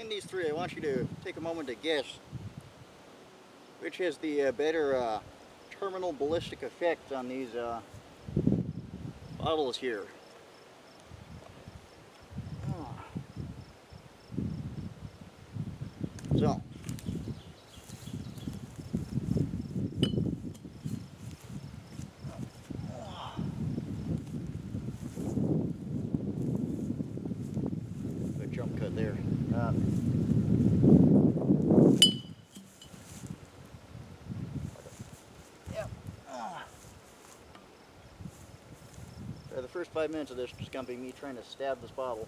between these three, I want you to take a moment to guess which has the better terminal ballistic effect on these bottles here. So, good jump cut there. The first 5 minutes of this is going to be me trying to stab this bottle.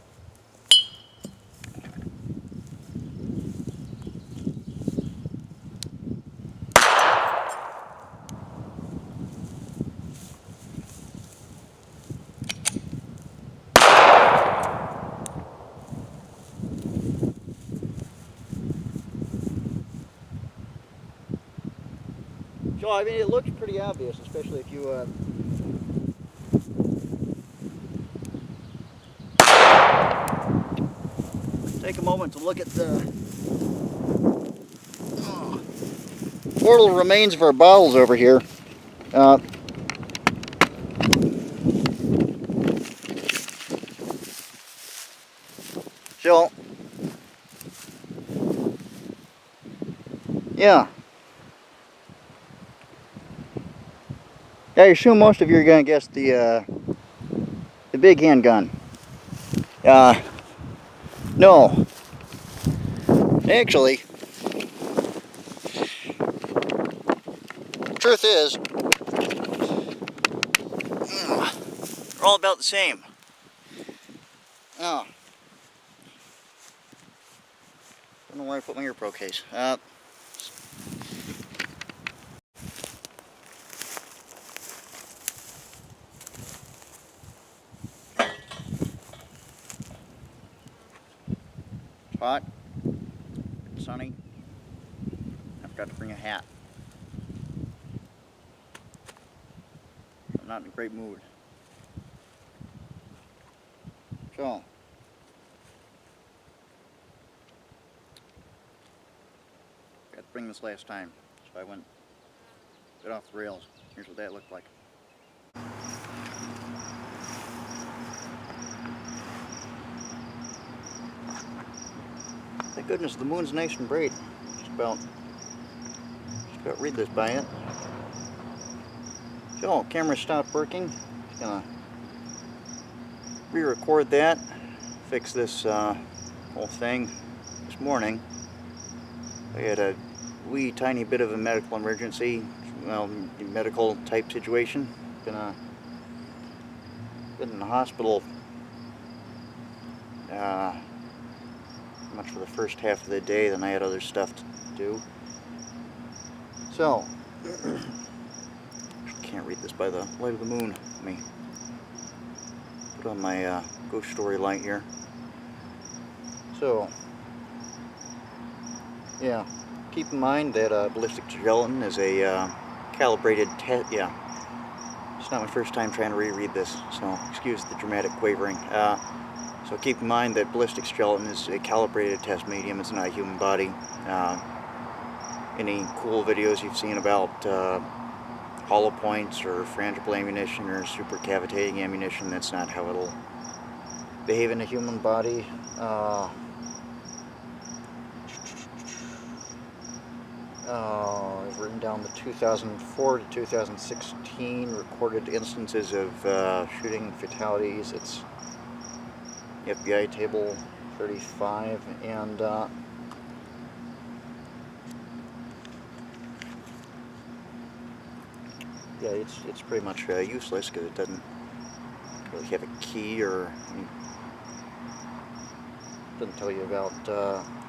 So, I mean, it looks pretty obvious, especially if you take a moment to look at the mortal remains of our bottles over here. So, yeah. I assume most of you are going to guess the big handgun. No. Actually, truth is, they're all about the same. Oh. Don't know where I put my ear-pro case. Hot, sunny. I forgot to bring a hat. I'm not in a great mood. So, got to bring this last time, so I went a bit off the rails. Here's what that looked like. Thank goodness the moon's nice and bright. Just about read this by it. So, camera stopped working. Just gonna re-record that. Fix this whole thing this morning. I had a wee tiny bit of a medical emergency, well, medical type situation. Been in the hospital much for the first half of the day, then I had other stuff to do. So, can't read this by the light of the moon. Let me put on my ghost story light here. So, yeah, keep in mind that ballistic gelatin is a calibrated test. Yeah, it's not my first time trying to reread this, so excuse the dramatic quavering. So keep in mind that ballistics gelatin is a calibrated test medium. It's not a human body. Any cool videos you've seen about hollow points or frangible ammunition or super cavitating ammunition, that's not how it'll behave in a human body. I've written down the 2004 to 2016 recorded instances of shooting fatalities. It's FBI table 35, and yeah, it's pretty much useless because it doesn't really have a key, or doesn't tell you about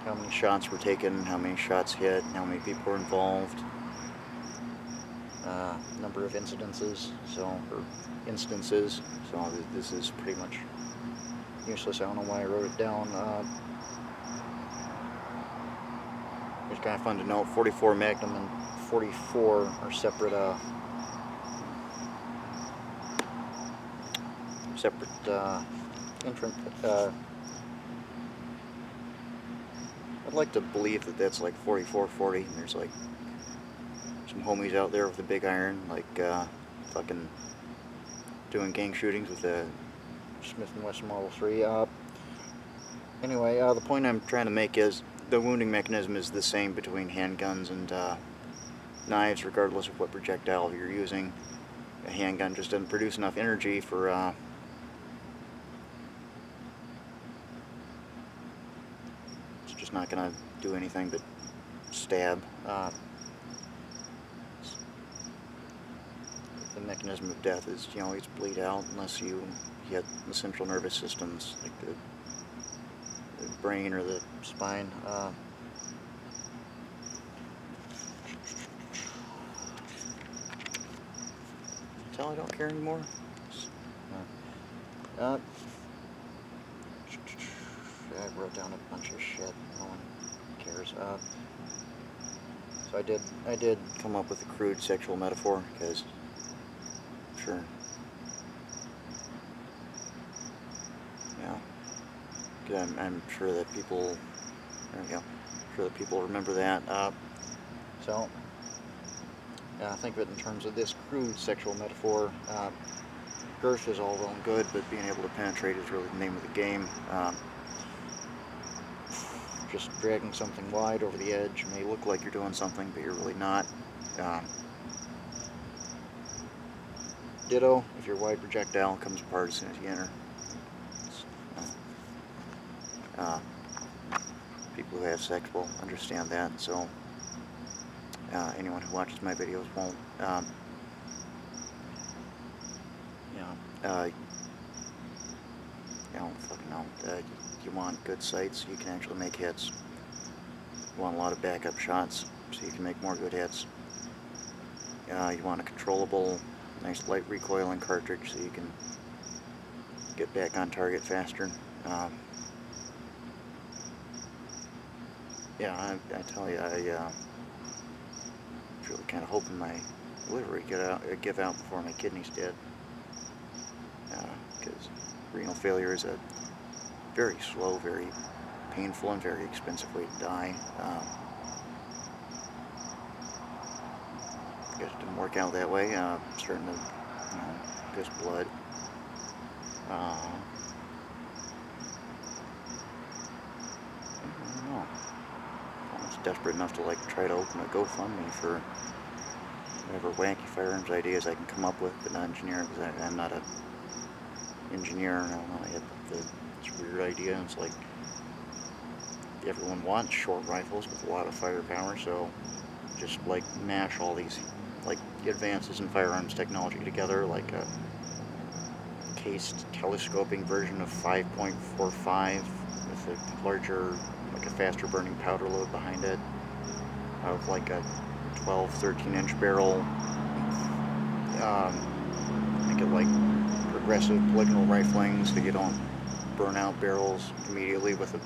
how many shots were taken, how many shots hit, how many people were involved, number of incidences, so this is pretty much useless. I don't know why I wrote it down. It's kind of fun to note 44 Magnum and 44 are separate I'd like to believe that that's like 4440, and there's like some homies out there with a big iron, like fucking doing gang shootings with a Smith & Wesson Model 3. Anyway, the point I'm trying to make is the wounding mechanism is the same between handguns and knives, regardless of what projectile you're using. A handgun just doesn't produce enough energy for it's just not going to do anything but stab. The mechanism of death is you always bleed out unless you hit the central nervous systems, like the brain or the spine. Tell I don't care anymore. I wrote down a bunch of shit. No one cares. So I did come up with a crude sexual metaphor because, sure. Yeah. I'm sure that people. There we go. I'm sure that people remember that. So. Think of it in terms of this crude sexual metaphor. Girth is all well and good, but being able to penetrate is really the name of the game. Just dragging something wide over the edge may look like you're doing something, but you're really not. Ditto, if your wide projectile comes apart as soon as you enter. People who have sex will understand that, so anyone who watches my videos won't. You don't fucking know. You want good sights, you can actually make hits. You want a lot of backup shots, so you can make more good hits. You want a controllable, nice light recoiling cartridge, so you can get back on target faster. Yeah, I tell you, I was really kind of hoping my liver would give out before my kidneys did. Because renal failure is a very slow, very painful, and very expensive way to die. I guess it didn't work out that way. Starting to piss blood. I don't know. I was desperate enough to try to open a GoFundMe for whatever wacky firearms ideas I can come up with, but not engineer, because I'm not a engineer. I don't know. I had this weird idea. It's like everyone wants short rifles with a lot of firepower, so just mash all these advances in firearms technology together, like a cased telescoping version of 5.45 with a larger, a faster burning powder load behind it, of a 12, 13-inch barrel. Make it progressive polygonal rifling, so you don't burn out barrels immediately with a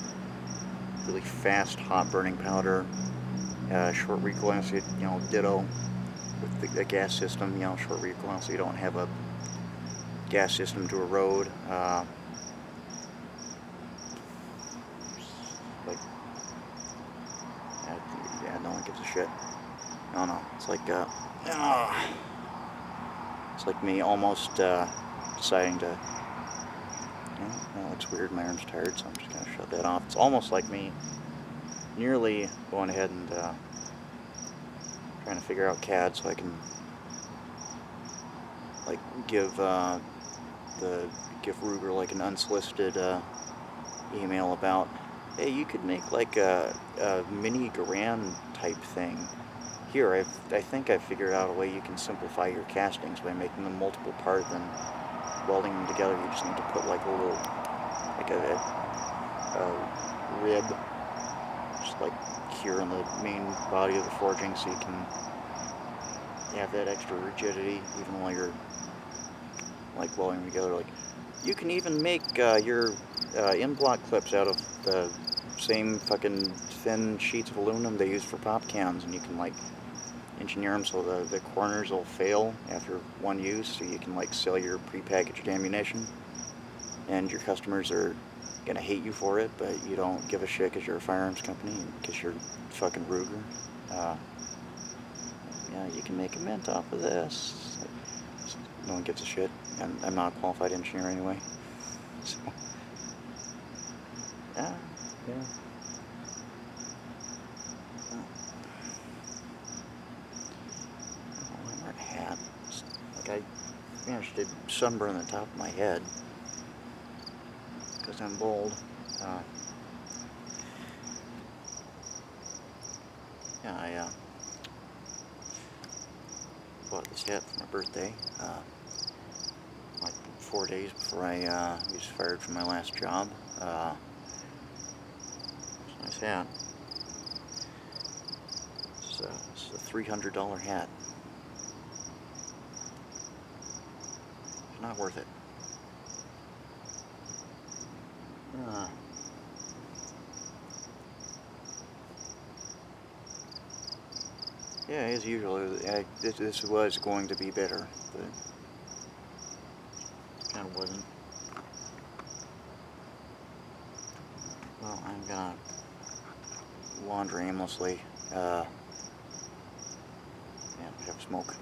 really fast, hot burning powder. Short recoil, so ditto with the gas system. Short recoil, so you don't have a gas system to a road. Yeah, no one gives a shit. No, it's it's like me almost deciding to. That looks weird. My arm's tired, so I'm just gonna shut that off. It's almost like me nearly going ahead and trying to figure out CAD so I can give Ruger an unsolicited email about, hey, you could make a mini Garand type thing. Here, I think I've figured out a way you can simplify your castings by making them multiple part, then welding them together. You just need to put a little, a rib, just here in the main body of the forging, so you can have that extra rigidity even while you're welding them together. You can even make your in-block clips out of the same fucking thin sheets of aluminum they use for pop cans, and you can engineer them so the corners will fail after one use, so you can sell your prepackaged ammunition, and your customers are gonna hate you for it, but you don't give a shit because you're a firearms company and because you're fucking Ruger. Yeah, you can make a mint off of this. No one gives a shit, and I'm not a qualified engineer anyway. So, yeah. Oh, I'm wearing a hat. Like I managed to sunburn the top of my head because I'm bald. Yeah, I bought this hat for my birthday. Like 4 days before I was fired from my last job. It's a nice hat. It's a $300 hat. It's not worth it. Yeah, as usual, this was going to be better, but it kind of wasn't. Well, I'm gonna wander aimlessly, and have a smoke.